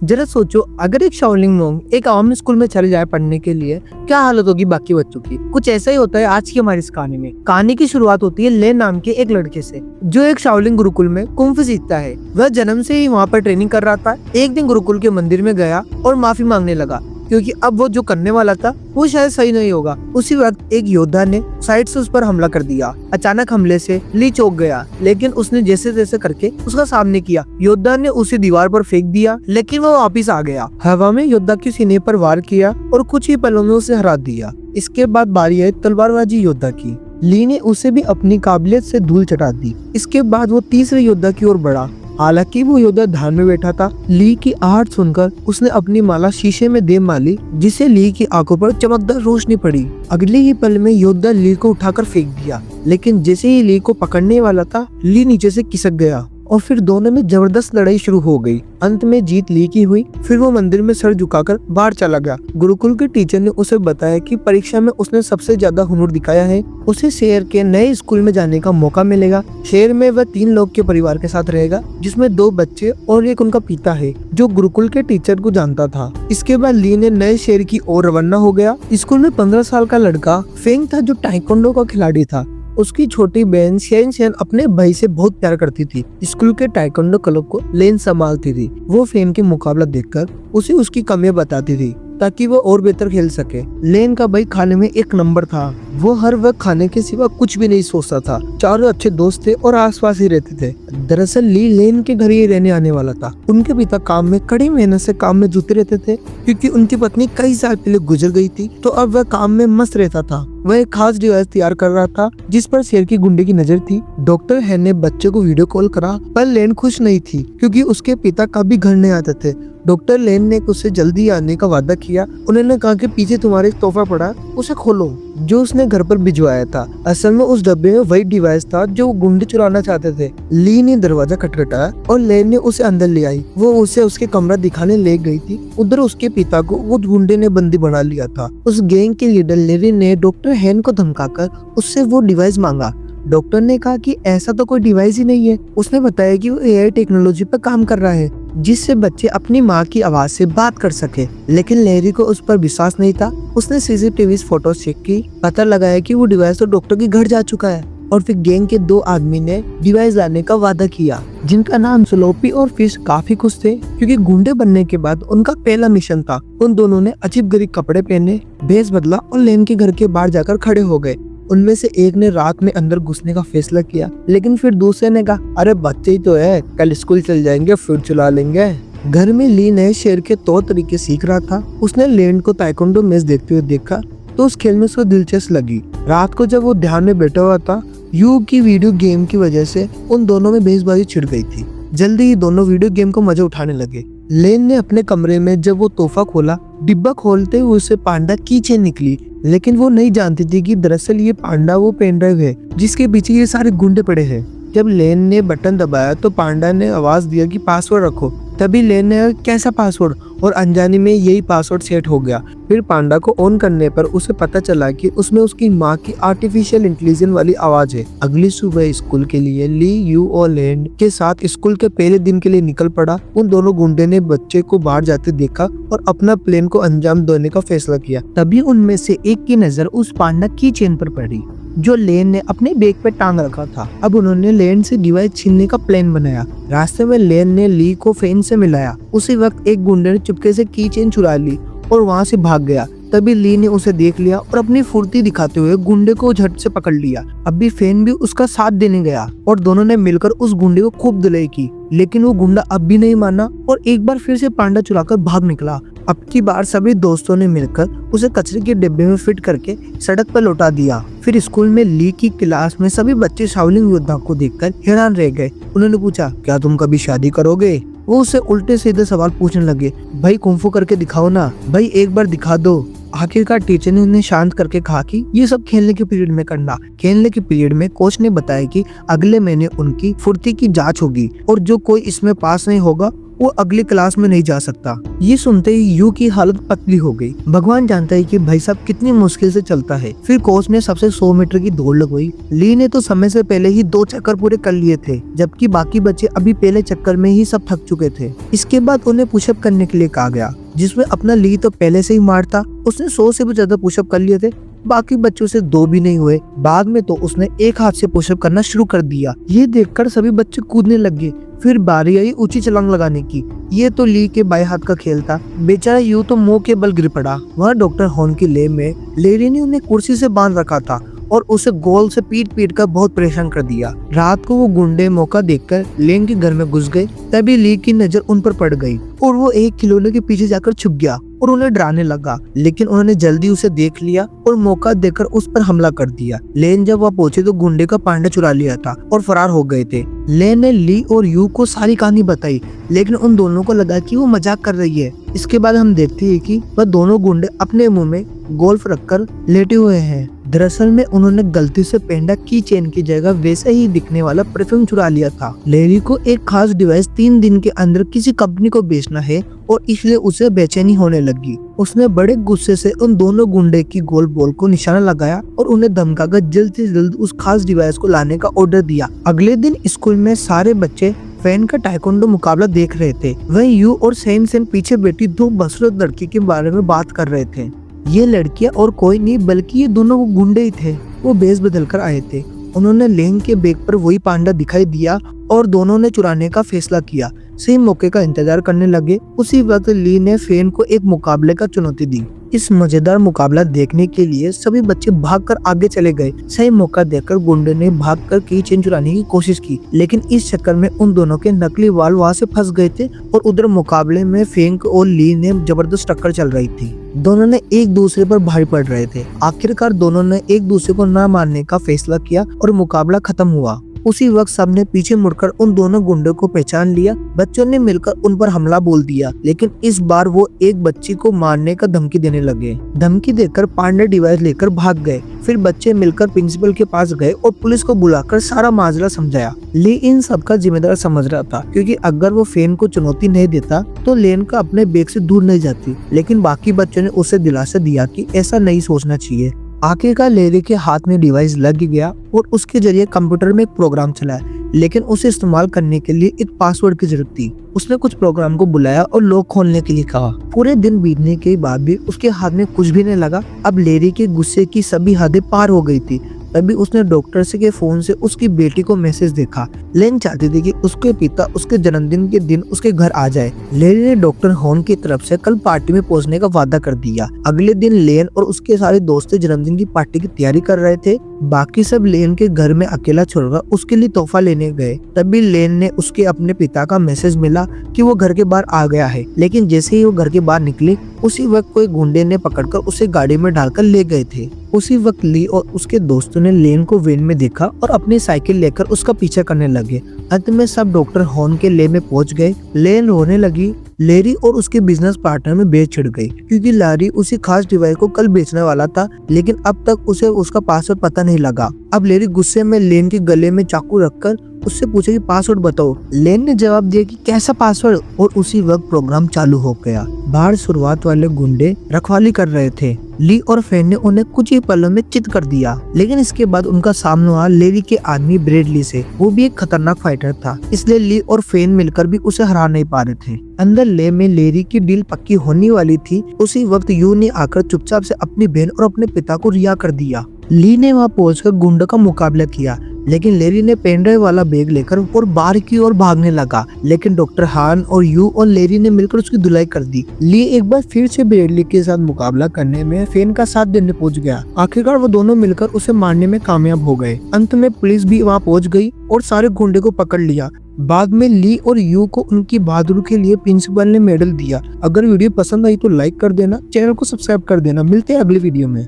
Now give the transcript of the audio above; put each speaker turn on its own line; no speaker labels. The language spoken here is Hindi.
जरा सोचो, अगर एक शाओलिंग मोंग एक आम स्कूल में चले जाए पढ़ने के लिए, क्या हालत होगी बाकी बच्चों की। कुछ ऐसा ही होता है आज की हमारी इस कहानी में। कहानी की शुरुआत होती है लेन नाम के एक लड़के से, जो एक शाओलिंग गुरुकुल में कुंग सीखता है। वह जन्म से ही वहाँ पर ट्रेनिंग कर रहा था। एक दिन गुरुकुल के मंदिर में गया और माफी मांगने लगा, क्योंकि अब वो जो करने वाला था वो शायद सही नहीं होगा। उसी वक्त एक योद्धा ने साइड से उस पर हमला कर दिया। अचानक हमले से ली चौंक गया, लेकिन उसने जैसे तैसे करके उसका सामने किया। योद्धा ने उसे दीवार पर फेंक दिया, लेकिन वो वापिस आ गया। हवा में योद्धा के सीने पर वार किया और कुछ ही पलों में उसे हरा दिया। इसके बाद बारी आई तलवारबाजी योद्धा की। ली ने उसे भी अपनी काबिलियत से धूल चटा दी। इसके बाद वो तीसरे योद्धा की ओर बढ़ा। हालांकि वो योद्धा ध्यान में बैठा था। ली की आहट सुनकर उसने अपनी माला शीशे में दे माली, जिससे ली की आंखों पर चमकदार रोशनी पड़ी। अगले ही पल में योद्धा ली को उठाकर फेंक दिया, लेकिन जैसे ही ली को पकड़ने वाला था, ली नीचे से खिसक गया और फिर दोनों में जबरदस्त लड़ाई शुरू हो गई। अंत में जीत ली की हुई। फिर वो मंदिर में सर झुकाकर बाहर चला गया। गुरुकुल के टीचर ने उसे बताया कि परीक्षा में उसने सबसे ज्यादा हुनर दिखाया है। उसे शहर के नए स्कूल में जाने का मौका मिलेगा। शहर में वह 3 लोग के परिवार के साथ रहेगा, जिसमें 2 बच्चे और एक उनका पिता है, जो गुरुकुल के टीचर को जानता था। इसके बाद ली ने नए शहर की ओर रवाना हो गया। स्कूल में 15 साल का लड़का फेंग था, जो ताइक्वांडो का खिलाड़ी था। उसकी छोटी बहन शेन शेन अपने भाई से बहुत प्यार करती थी। स्कूल के ताइक्वांडो क्लब को लेन संभालती थी। वो फेम के मुकाबला देखकर उसे उसकी कमियां बताती थी, ताकि वो और बेहतर खेल सके। लेन का भाई खाने में 1 नंबर था। वो हर वक्त खाने के सिवा कुछ भी नहीं सोचता था। चारों अच्छे दोस्त थे और आसपास ही रहते थे। दरअसल ली लेन के घर ही रहने आने वाला था। उनके पिता काम में कड़ी मेहनत से काम में जुटे रहते थे, क्योंकि उनकी पत्नी कई साल पहले गुजर गई थी। तो अब वह काम में मस्त रहता था। वह एक खास डिवाइस तैयार कर रहा था, जिस पर शेर की गुंडे की नजर थी। डॉक्टर हैन ने बच्चे को वीडियो कॉल करा, पर लेन खुश नहीं थी, क्योंकि उसके पिता कभी घर नहीं आते थे। डॉक्टर लेन ने उससे जल्दी आने का वादा किया। उन्होंने कहा कि पीछे तुम्हारे एक तोहफा पड़ा, उसे खोलो, जो उसने घर पर भिजवाया था। असल में उस डब्बे में वही डिवाइस था जो गुंडे चुराना चाहते थे। ली ने दरवाजा खटखटाया और लेन ने उसे अंदर ले आई। वो उसे उसके कमरा दिखाने ले गई थी। उधर उसके पिता को वो गुंडे ने बंदी बना लिया था। उस गैंग के लीडर लेरी ने डॉक्टर हैन को धमकाकर उससे वो डिवाइस मांगा। डॉक्टर ने कहा कि ऐसा तो कोई डिवाइस ही नहीं है। उसने बताया कि वो एआई टेक्नोलॉजी पर काम कर रहा है, जिससे बच्चे अपनी माँ की आवाज से बात कर सके। लेकिन लेरी को उस पर विश्वास नहीं था। उसने सीसीटीवी फोटो चेक की, पता लगाया कि वो डिवाइस तो डॉक्टर के घर जा चुका है। और फिर गैंग के 2 आदमी ने डिवाइस लाने का वादा किया, जिनका नाम स्लोपी और फिश काफी खुश थे, क्योंकि गुंडे बनने के बाद उनका पहला मिशन था। उन दोनों ने अजीब-गरीब कपड़े पहने, भेष बदला और लेन के घर के बाहर जाकर खड़े हो गए। उनमें से एक ने रात में अंदर घुसने का फैसला किया, लेकिन फिर दूसरे ने कहा, अरे बच्चे ही तो है, कल स्कूल चल जाएंगे, फिर चला लेंगे। घर में ली नए शेर के तौर तरीके सीख रहा था। उसने लेन को ताइक्वांडो मैच देखते हुए देखा, तो उस खेल में उसको दिलचस्प लगी। रात को जब वो ध्यान में बैठा हुआ था, यू की वीडियो गेम की वजह से उन दोनों में बेइज्जती छिड़ गई थी। जल्दी ही दोनों वीडियो गेम को मजा उठाने लगे। लेन ने अपने कमरे में जब वो तोहफा खोला, डिब्बा खोलते हुए उसे पांडा की चेन निकली, लेकिन वो नहीं जानती थी कि दरअसल ये पांडा वो पेन ड्राइव है, जिसके पीछे ये सारे गुंडे पड़े हैं। जब लेन ने बटन दबाया तो पांडा ने आवाज दिया कि पासवर्ड रखो। तभी लेन ने कैसा पासवर्ड, और अनजाने में यही पासवर्ड सेट हो गया। फिर पांडा को ऑन करने पर उसे पता चला कि उसमें उसकी माँ की आर्टिफिशियल इंटेलिजेंस वाली आवाज है। अगली सुबह स्कूल के लिए ली यू और लेन के साथ स्कूल के पहले दिन के लिए निकल पड़ा। उन दोनों गुंडे ने बच्चे को बाहर जाते देखा और अपना प्लान को अंजाम देने का फैसला किया। तभी उनमें से एक की नजर उस पांडा की चेन पर पड़ी, जो लेन ने अपने बैग पे टांग रखा था। अब उन्होंने लेन से डिवाइस छीनने का प्लान बनाया। रास्ते में लेन ने ली को फेन से मिलाया। उसी वक्त एक गुंडे ने चुपके से की चेन चुरा ली और वहाँ से भाग गया। तभी ली ने उसे देख लिया और अपनी फुर्ती दिखाते हुए गुंडे को झट से पकड़ लिया। अब भी फेन भी उसका साथ देने गया और दोनों ने मिलकर उस गुंडे को खूब धुलाई की, लेकिन वो गुंडा अब भी नहीं माना और एक बार फिर से पांडा चुराकर भाग निकला। अब की बार सभी दोस्तों ने मिलकर उसे कचरे के डिब्बे में फिट करके सड़क पर लौटा दिया। फिर स्कूल में ली की क्लास में सभी बच्चे शाओलिंग योद्धा को देखकर हैरान रह गए। उन्होंने पूछा, क्या तुम कभी शादी करोगे? वो उससे उल्टे सीधे सवाल पूछने लगे। भाई कुंफू करके दिखाओ ना, भाई एक बार दिखा दो। आखिरकार टीचर ने उन्हें शांत करके कहा कि ये सब खेलने के पीरियड में करना। खेलने के पीरियड में कोच ने बताया कि अगले महीने उनकी फुर्ती की जांच होगी और जो कोई इसमें पास नहीं होगा वो अगली क्लास में नहीं जा सकता। ये सुनते ही यू की हालत पतली हो गई। भगवान जानता है कि भाई साहब कितनी मुश्किल से चलता है। फिर कोच ने सबसे 100 मीटर की दौड़ लगवाई। ली ने तो समय से पहले ही 2 चक्कर पूरे कर लिए थे, जबकि बाकी बच्चे अभी पहले चक्कर में ही सब थक चुके थे। इसके बाद उन्हें पुशअप करने के लिए कहा गया, जिसमें अपना ली तो पहले से ही मारता। उसने 100 से भी ज्यादा पुशअप कर लिए थे। बाकी बच्चों से 2 भी नहीं हुए। बाद में तो उसने एक हाथ से पुशअप करना शुरू कर दिया। ये देखकर सभी बच्चे कूदने लगे। फिर बारी आई ऊंची छलांग लगाने की। ये तो ली के बाएं हाथ का खेल था। बेचारा यू तो मुंह के बल गिर पड़ा। वहाँ डॉक्टर हॉर्न की लैब में लेरी ने उन्हें कुर्सी से बांध रखा था और उसे गोल से पीट कर बहुत परेशान कर दिया। रात को वो गुंडे मौका देखकर लेन के घर में घुस गए। तभी ली की नजर उन पर पड़ गई और वो एक खिलौने के पीछे जाकर छुप गया और उन्हें डराने लगा। लेकिन उन्होंने जल्दी उसे देख लिया और मौका देकर उस पर हमला कर दिया। लेन जब वहाँ पहुंचे तो गुंडे का पांडा चुरा लिया था और फरार हो गए थे। लेन ने ली और यू को सारी कहानी बताई, लेकिन उन दोनों को लगा कि वो मजाक कर रही है। इसके बाद हम देखते हैं कि वह दोनों गुंडे अपने मुंह में गोल्फ रखकर लेटे हुए हैं। दरअसल में उन्होंने गलती से पेंडा की चेन की जगह वैसे ही दिखने वाला परफ्यूम चुरा लिया था। लेरी को एक खास डिवाइस 3 दिन के अंदर किसी कंपनी को बेचना है और इसलिए उसे बेचैनी होने लगी। उसने बड़े गुस्से से उन दोनों गुंडे की गोल्फ बॉल को निशाना लगाया और उन्हें धमकाकर जल्द से जल्द उस खास डिवाइस को लाने का ऑर्डर दिया। अगले दिन स्कूल में सारे बच्चे फैन का टाइकोंडो मुकाबला देख रहे थे। वहीं यू और सेन पीछे बैठी 2 बदसूरत लड़की के बारे में बात कर रहे थे। ये लड़कियां और कोई नहीं बल्कि ये दोनों वो गुंडे ही थे। वो बेस बदल कर आए थे। उन्होंने लेन के बैग पर वही पांडा दिखाई दिया और दोनों ने चुराने का फैसला किया। सही मौके का इंतजार करने लगे। उसी वक्त ली ने फैन को एक मुकाबले का चुनौती दी। इस मजेदार मुकाबला देखने के लिए सभी बच्चे भागकर आगे चले गए। सही मौका देखकर गुंडे ने भागकर की चेन चुराने की कोशिश की, लेकिन इस चक्कर में उन दोनों के नकली वाल वहां से फंस गए थे और उधर मुकाबले में फेंक और ली ने जबरदस्त टक्कर चल रही थी। दोनों ने एक दूसरे पर भारी पड़ रहे थे। आखिरकार दोनों ने एक दूसरे को न मारने का फैसला किया और मुकाबला खत्म हुआ। उसी वक्त सबने पीछे मुड़कर उन दोनों गुंडों को पहचान लिया। बच्चों ने मिलकर उन पर हमला बोल दिया, लेकिन इस बार वो एक बच्ची को मारने का धमकी देने लगे। धमकी देकर पांडे डिवाइस लेकर भाग गए। फिर बच्चे मिलकर प्रिंसिपल के पास गए और पुलिस को बुलाकर सारा माजरा समझाया। ली इन सब का जिम्मेदार समझ रहा था, क्योंकि अगर वो फैन को चुनौती नहीं देता तो लेन का अपने बैग से दूर नहीं जाती। लेकिन बाकी बच्चों ने उसे दिलासा दिया कि ऐसा नहीं सोचना चाहिए। आखिरकार लेरी के हाथ में डिवाइस लग गया और उसके जरिए कंप्यूटर में एक प्रोग्राम चला, लेकिन उसे इस्तेमाल करने के लिए एक पासवर्ड की जरूरत थी। उसने कुछ प्रोग्राम को बुलाया और लॉक खोलने के लिए कहा। पूरे दिन बीतने के बाद भी उसके हाथ में कुछ भी नहीं लगा। अब लेरी के गुस्से की सभी हदें पार हो गई थी। तभी उसने डॉक्टर से के फोन से उसकी बेटी को मैसेज देखा। लेन चाहती थी कि उसके पिता उसके जन्मदिन के दिन उसके घर आ जाए। लेरी ने डॉक्टर हॉर्न की तरफ से कल पार्टी में पहुंचने का वादा कर दिया। अगले दिन लेन और उसके सारे दोस्त जन्मदिन की पार्टी की तैयारी कर रहे थे। बाकी सब लेन के घर में अकेला छोड़कर उसके लिए तोहफा लेने गए। तभी लेन ने उसके अपने पिता का मैसेज मिला कि वो घर के बाहर आ गया है। लेकिन जैसे ही वो घर के बाहर निकले, उसी वक्त कोई गुंडे ने पकड़कर उसे गाड़ी में डालकर ले गए थे। उसी वक्त ली और उसके दोस्तों ने लेन को वैन में देखा और अपनी साइकिल लेकर उसका पीछा करने लगे। अंत में सब डॉक्टर हॉर्न के लैब में पहुंच गए। लेन रोने लगी। लेरी और उसके बिजनेस पार्टनर में बेच छिड़ गई, क्योंकि लारी उसी खास डिवाइस को कल बेचने वाला था, लेकिन अब तक उसे उसका पासवर्ड पता नहीं लगा। अब लेरी गुस्से में लेन के गले में चाकू रखकर उससे पूछे कि पासवर्ड बताओ। लेन ने जवाब दिया कि कैसा पासवर्ड, और उसी वक्त प्रोग्राम चालू हो गया। बाहर शुरुआत वाले गुंडे रखवाली कर रहे थे। ली और फैन ने उन्हें कुछ ही पलों में चित कर दिया, लेकिन इसके बाद उनका सामना हुआ लेरी के आदमी ब्रेडली से। वो भी एक खतरनाक फाइटर था, इसलिए ली और फैन मिलकर भी उसे हरा नहीं पा रहे थे। अंदर ले में लेरी की डील पक्की होने वाली थी। उसी वक्त यू ने आकर चुपचाप से अपनी बहन और अपने पिता को रिहा कर दिया। ली ने वहाँ पहुंचकर गुंडों का मुकाबला किया, लेकिन लेरी ने पेनड्राइव वाला बैग लेकर और बाहर की ओर भागने लगा। लेकिन डॉक्टर हान और यू और लेरी ने मिलकर उसकी धुलाई कर दी। ली एक बार फिर से ब्रेडली के साथ मुकाबला करने में फैन का साथ देने पहुंच गया। आखिरकार वो दोनों मिलकर उसे मारने में कामयाब हो गए। अंत में पुलिस भी वहाँ पहुंच गई और सारे गुंडे को पकड़ लिया। बाद में ली और यू को उनकी बहादुरी के लिए प्रिंसिपल ने मेडल दिया। अगर वीडियो पसंद आई तो लाइक कर देना, चैनल को सब्सक्राइब कर देना। मिलते हैं अगली वीडियो में।